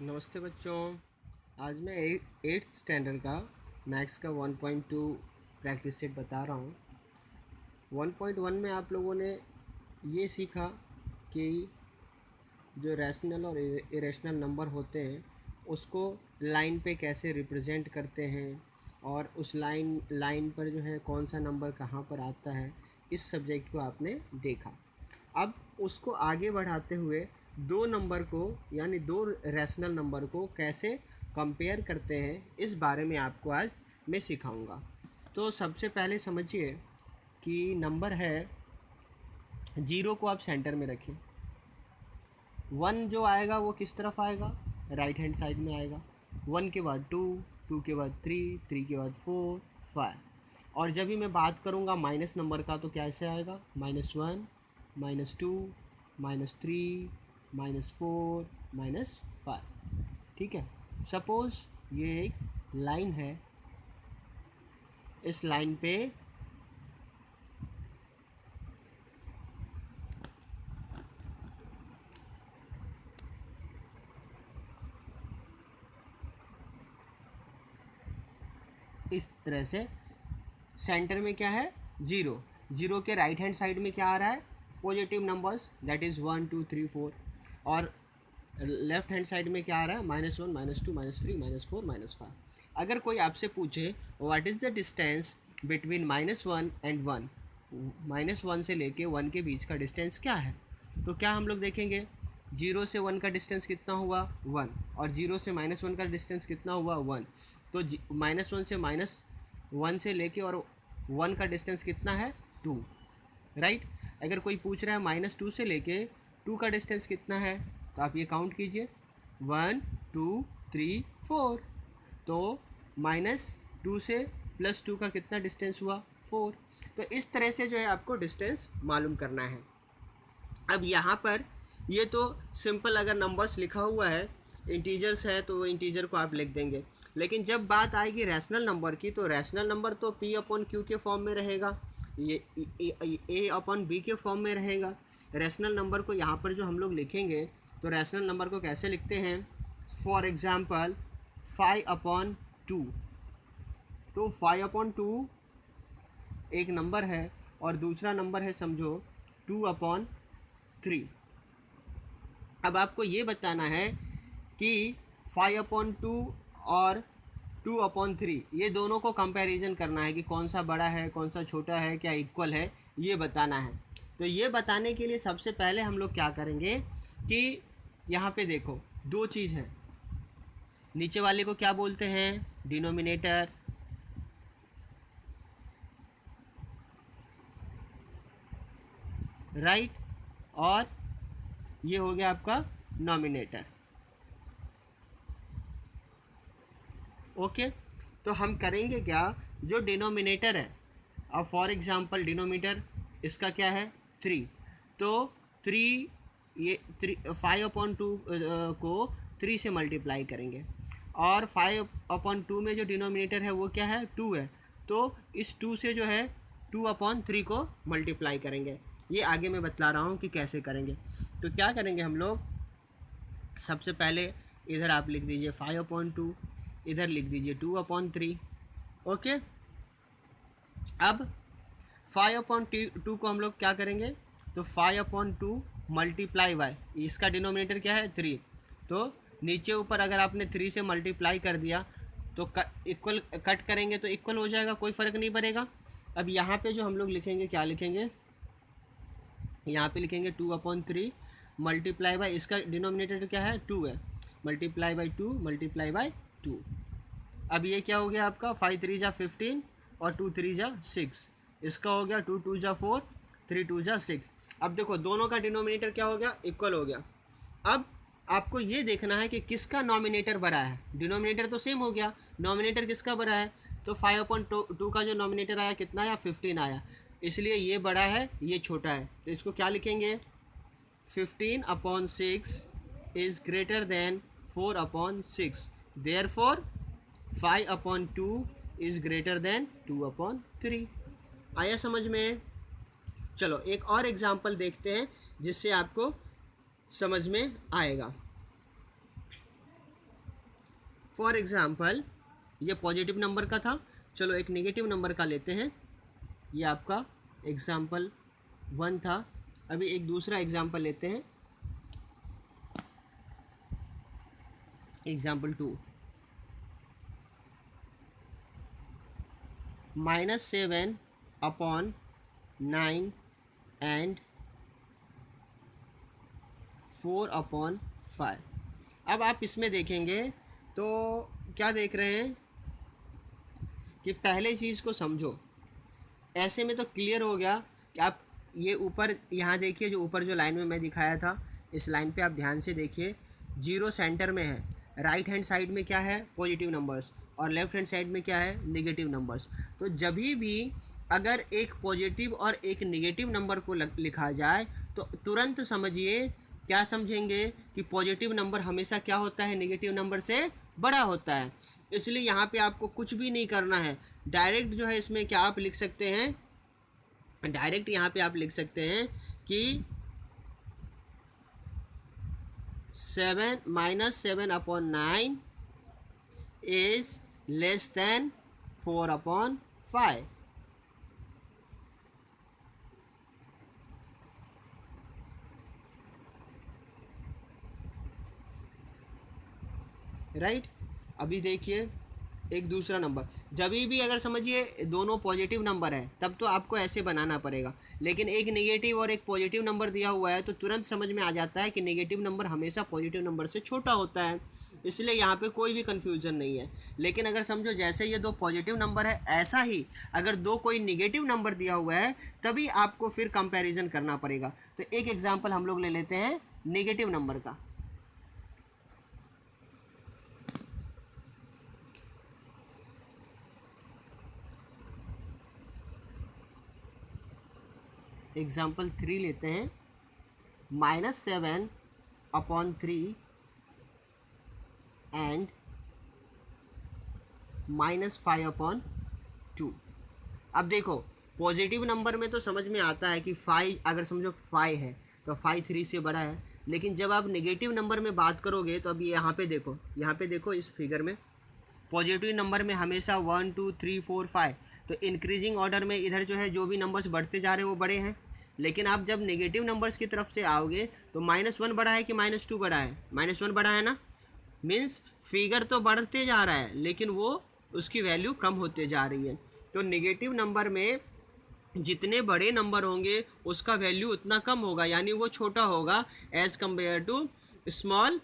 नमस्ते बच्चों। आज मैं एट्थ स्टैंडर्ड का मैथ्स का 1.2 प्रैक्टिस सेट बता रहा हूँ। 1.1 में आप लोगों ने ये सीखा कि जो रैशनल और इरेशनल नंबर होते हैं उसको लाइन पे कैसे रिप्रेजेंट करते हैं और उस लाइन पर जो है कौन सा नंबर कहाँ पर आता है, इस सब्जेक्ट को आपने देखा। अब उसको आगे बढ़ाते हुए दो नंबर को यानी दो रैशनल नंबर को कैसे कंपेयर करते हैं, इस बारे में आपको आज मैं सिखाऊंगा। तो सबसे पहले समझिए कि नंबर है, जीरो को आप सेंटर में रखें। वन जो आएगा वो किस तरफ आएगा, राइट हैंड साइड में आएगा। वन के बाद टू, टू के बाद थ्री, थ्री के बाद फोर, फाइव। और जब भी मैं बात करूँगा माइनस नंबर का तो कैसे आएगा, -1, -2, -3, -4, -5। ठीक है। सपोज ये एक लाइन है, इस लाइन पे इस तरह से सेंटर में क्या है, जीरो। जीरो के राइट हैंड साइड में क्या आ रहा है, पॉजिटिव नंबर्स, दैट इज़ 1 2 3 4। और लेफ्ट हैंड साइड में क्या आ रहा है, -1 -2 -3 -4 -5। अगर कोई आपसे पूछे what is the distance between -1 and 1, -1 से लेके 1 के बीच का डिस्टेंस क्या है, तो क्या हम लोग देखेंगे, जीरो से 1 का डिस्टेंस कितना हुआ, 1। और जीरो से -1 का डिस्टेंस कितना हुआ, 1। तो -1 से -1 से लेके और 1 का डिस्टेंस कितना है, 2। राइट। अगर कोई पूछ रहा है -2 से लेके 2 का डिस्टेंस कितना है, तो आप ये काउंट कीजिए, 1 2 3 4। तो -2 से +2 का कितना डिस्टेंस हुआ, 4। तो इस तरह से जो है आपको डिस्टेंस मालूम करना है। अब यहाँ पर ये तो सिंपल, अगर नंबर्स लिखा हुआ है, इंटीजर्स है तो वो इंटीजर को आप लिख देंगे। लेकिन जब बात आएगी रैशनल नंबर की, तो रैशनल नंबर तो P/Q के फॉर्म में रहेगा, ये A/B के फॉर्म में रहेगा। रैशनल नंबर को यहाँ पर जो हम लोग लिखेंगे, तो रैशनल नंबर को कैसे लिखते हैं, फॉर एग्ज़ाम्पल 5/2। तो 5/2 एक नंबर है और दूसरा नंबर है समझो 2/3। अब आपको ये बताना है कि 5/2 और 2/3 ये दोनों को कंपैरिजन करना है कि कौन सा बड़ा है कौन सा छोटा है, क्या इक्वल है, ये बताना है। तो ये बताने के लिए सबसे पहले हम लोग क्या करेंगे कि यहाँ पे देखो दो चीज़ है, नीचे वाले को क्या बोलते हैं, डिनोमिनेटर, राइट। और ये हो गया आपका नॉमिनेटर। ओके। तो हम करेंगे क्या, जो डिनोमिनेटर है, अब फॉर एग्जांपल डिनोमिनेटर इसका क्या है, 3। तो 3, ये 5/2 को 3 से मल्टीप्लाई करेंगे। और 5/2 में जो डिनोमिनेटर है वो क्या है, 2 है। तो इस 2 से जो है 2/3 को मल्टीप्लाई करेंगे। ये आगे मैं बतला रहा हूँ कि कैसे करेंगे। तो क्या करेंगे हम लोग, सबसे पहले इधर आप लिख दीजिए 5/2, इधर लिख दीजिए 2/3। ओके। अब 5/2 को हम लोग क्या करेंगे, तो 5/2 मल्टीप्लाई बाय, इसका डिनोमिनेटर क्या है, 3। तो नीचे ऊपर अगर आपने 3 से मल्टीप्लाई कर दिया तो इक्वल कट करेंगे तो इक्वल हो जाएगा, कोई फ़र्क नहीं पड़ेगा। अब यहाँ पे जो हम लोग लिखेंगे, क्या लिखेंगे, यहाँ पे लिखेंगे 2/3 मल्टीप्लाई बाय, इसका डिनोमिनेटर क्या है, 2 है, मल्टीप्लाई बाय 2 मल्टीप्लाई बाय 2। अब ये क्या हो गया आपका, 5 3 जा 15 और 2 3 जा 6। इसका हो गया 2 2 जा 4, 3 2 जा 6। अब देखो दोनों का डिनोमिनेटर क्या हो गया, इक्वल हो गया। अब आपको ये देखना है कि किसका नॉमिनेटर बड़ा है, डिनोमिनेटर तो सेम हो गया, नॉमिनेटर किसका बड़ा है, तो 5/2 का जो नॉमिनेटर आया कितना आया, 15 आया, इसलिए ये बड़ा है ये छोटा है। तो इसको क्या लिखेंगे, 15/6 is greater than 4/6, therefore 5/2 is greater than 2/3। आया समझ में। चलो एक और एग्जांपल देखते हैं जिससे आपको समझ में आएगा। फॉर एग्जांपल ये पॉजिटिव नंबर का था, चलो एक नेगेटिव नंबर का लेते हैं, ये आपका एग्जांपल 1 था। अभी एक दूसरा एग्जांपल लेते हैं, एग्जांपल 2, -7 अपॉन 9 एंड 4 अपॉन 5। अब आप इसमें देखेंगे तो क्या देख रहे हैं कि पहले चीज़ को समझो, ऐसे में तो क्लियर हो गया कि आप ये ऊपर यहाँ देखिए, जो ऊपर जो लाइन में मैं दिखाया था, इस लाइन पे आप ध्यान से देखिए, 0 सेंटर में है, राइट हैंड साइड में क्या है, पॉजिटिव नंबर्स, और लेफ्ट हैंड साइड में क्या है, नेगेटिव नंबर्स। तो जब भी अगर एक पॉजिटिव और एक नेगेटिव नंबर को लिखा जाए तो तुरंत समझिए, क्या समझेंगे कि पॉजिटिव नंबर हमेशा क्या होता है, नेगेटिव नंबर से बड़ा होता है। इसलिए यहाँ पे आपको कुछ भी नहीं करना है, डायरेक्ट जो है इसमें क्या आप लिख सकते हैं, डायरेक्ट यहाँ पे आप लिख सकते हैं कि 7 upon 9 is less then 4 upon 5। Right. अभी देखिए एक दूसरा नंबर, जब भी अगर समझिए दोनों पॉजिटिव नंबर है तब तो आपको ऐसे बनाना पड़ेगा, लेकिन एक नेगेटिव और एक पॉजिटिव नंबर दिया हुआ है तो तुरंत समझ में आ जाता है कि नेगेटिव नंबर हमेशा पॉजिटिव नंबर से छोटा होता है, इसलिए यहाँ पे कोई भी कन्फ्यूज़न नहीं है। लेकिन अगर समझो जैसे ये 2 पॉजिटिव नंबर है, ऐसा ही अगर 2 कोई नेगेटिव नंबर दिया हुआ है तभी आपको फिर कंपैरिजन करना पड़ेगा। तो एक एग्जाम्पल हम लोग ले लेते हैं नेगेटिव नंबर का। एग्जाम्पल 3 लेते हैं, -7 अपॉन 3 एंड -5 अपॉन 2। अब देखो पॉजिटिव नंबर में तो समझ में आता है कि 5, अगर समझो 5 है तो 5 3 से बड़ा है, लेकिन जब आप नेगेटिव नंबर में बात करोगे तो अभी यहाँ पे देखो इस फिगर में पॉजिटिव नंबर में हमेशा 1 2 3 4 5, तो इंक्रीजिंग ऑर्डर में इधर जो है जो भी नंबर्स बढ़ते जा रहे हैं वो बड़े हैं। लेकिन आप जब नेगेटिव नंबर्स की तरफ से आओगे तो -1 बड़ा है कि -2 बड़ा है, -1 बड़ा है ना, मीन्स फिगर तो बढ़ते जा रहा है लेकिन वो उसकी वैल्यू कम होते जा रही है। तो नेगेटिव नंबर में जितने बड़े नंबर होंगे उसका वैल्यू उतना कम होगा, यानी वो छोटा होगा as compare to small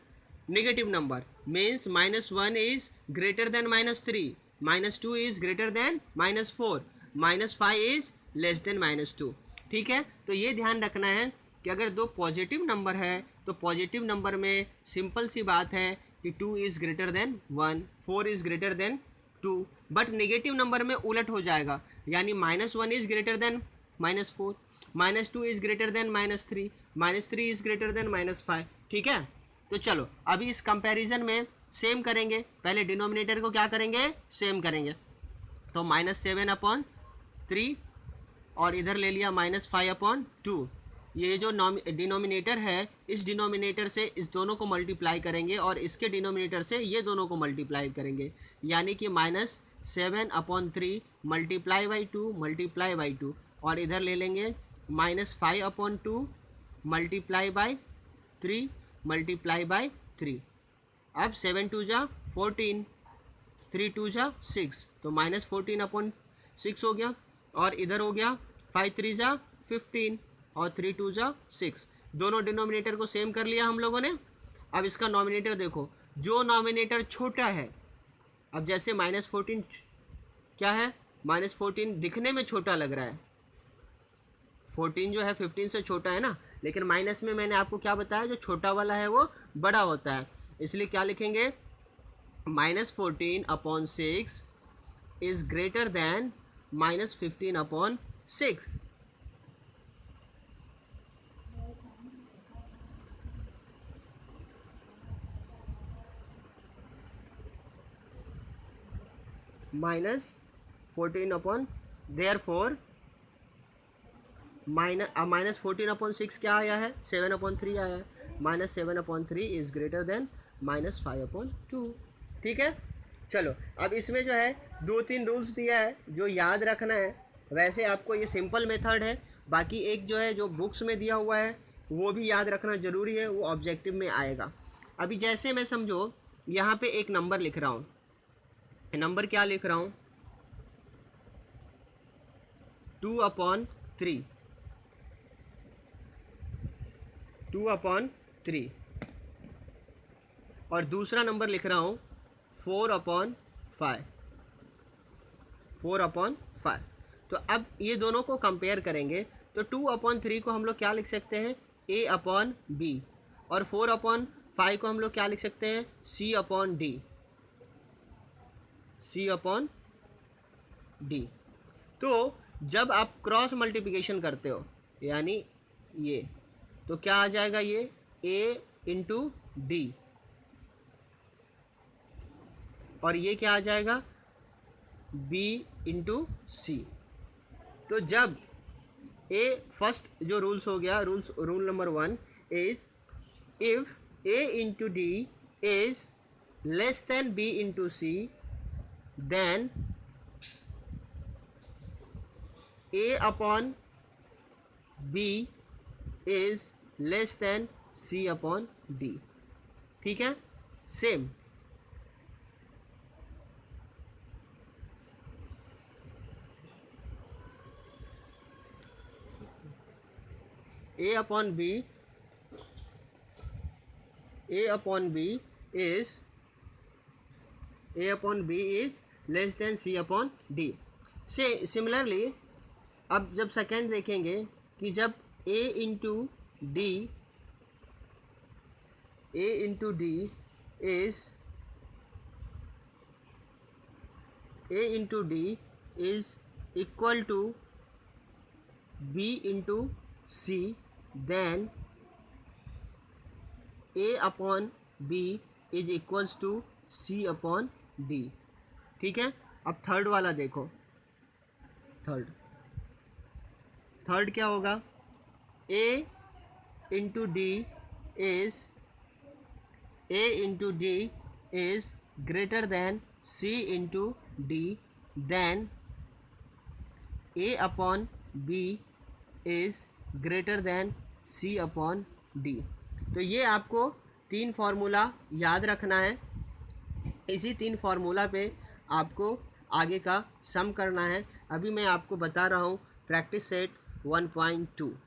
negative number. Means -1 is greater than -3, -2 is greater than -4, -5 is less than -2। ठीक है, तो ये ध्यान रखना है कि अगर 2 पॉजिटिव नंबर है तो पॉजिटिव नंबर में सिंपल सी बात है कि 2 is greater than 1, 4 is greater than 2, but negative number में उलट हो जाएगा, यानी -1 is greater than -4, -2 is greater than -3, -3 is greater than -5। ठीक है, तो चलो अभी इस कंपैरिजन में सेम करेंगे, पहले डिनोमिनेटर को क्या करेंगे, सेम करेंगे। तो -7 अपॉन 3 और इधर ले लिया -5 अपॉन 2। ये जो डिनोमिनेटर है, इस डिनोमिनेटर से इस दोनों को मल्टीप्लाई करेंगे और इसके डिनोमिनेटर से ये दोनों को मल्टीप्लाई करेंगे, यानी कि -7 upon 3 multiply by 2 multiply by 2, और इधर ले लेंगे -5 upon 2 multiply by 3 multiply by 3। अब 7 2 जा 14, 3 2 जा 6, तो -14 अपॉन 6 हो गया, और इधर हो गया 5 3 जा 15 और 3 2 जा 6। दोनों डिनोमिनेटर को सेम कर लिया हम लोगों ने। अब इसका नॉमिनेटर देखो, जो नॉमिनेटर छोटा है, अब जैसे -14 क्या है, -14 दिखने में छोटा लग रहा है, 14 जो है 15 से छोटा है ना, लेकिन माइनस में मैंने आपको क्या बताया, जो छोटा वाला है वो बड़ा होता है, इसलिए क्या लिखेंगे, -14 upon 6 is greater than -15 upon 6। -14 upon, therefore -14 upon 6 क्या आया है, 7 अपॉन 3 आया है, -7 upon 3 is greater than -5 upon 2। ठीक है, चलो अब इसमें जो है 2-3 रूल्स दिया है जो याद रखना है। वैसे आपको ये सिंपल मेथड है, बाकी एक जो है जो बुक्स में दिया हुआ है वो भी याद रखना ज़रूरी है, वो ऑब्जेक्टिव में आएगा। अभी जैसे मैं समझो यहाँ पे एक नंबर लिख रहा हूँ, नंबर क्या लिख रहा हूँ 2/3, 2/3, और दूसरा नंबर लिख रहा हूँ 4/5, 4/5। तो अब ये दोनों को कंपेयर करेंगे तो 2/3 को हम लोग क्या लिख सकते हैं A/B, और 4/5 को हम लोग क्या लिख सकते हैं C/D, C/D। तो जब आप क्रॉस मल्टीप्लिकेशन करते हो यानी ये, तो क्या आ जाएगा ये A/D, और ये क्या आ जाएगा B/C। तो जब फर्स्ट जो रूल्स हो गया, rule number 1 is if A/D is less than B/C, then A/B is less than C/D। ठीक है, same A/B is less than C/D। से सिमिलरली अब जब सेकेंड देखेंगे कि जब A/D is equal to B/C, then A/B is equals to C/D। ठीक है, अब थर्ड वाला देखो, थर्ड क्या होगा A/D is greater than C/D, then A/B is greater than C/D। तो ये आपको 3 फार्मूला याद रखना है। इसी 3 फार्मूला पे आपको आगे का सम करना है। अभी मैं आपको बता रहा हूँ प्रैक्टिस सेट 1.2।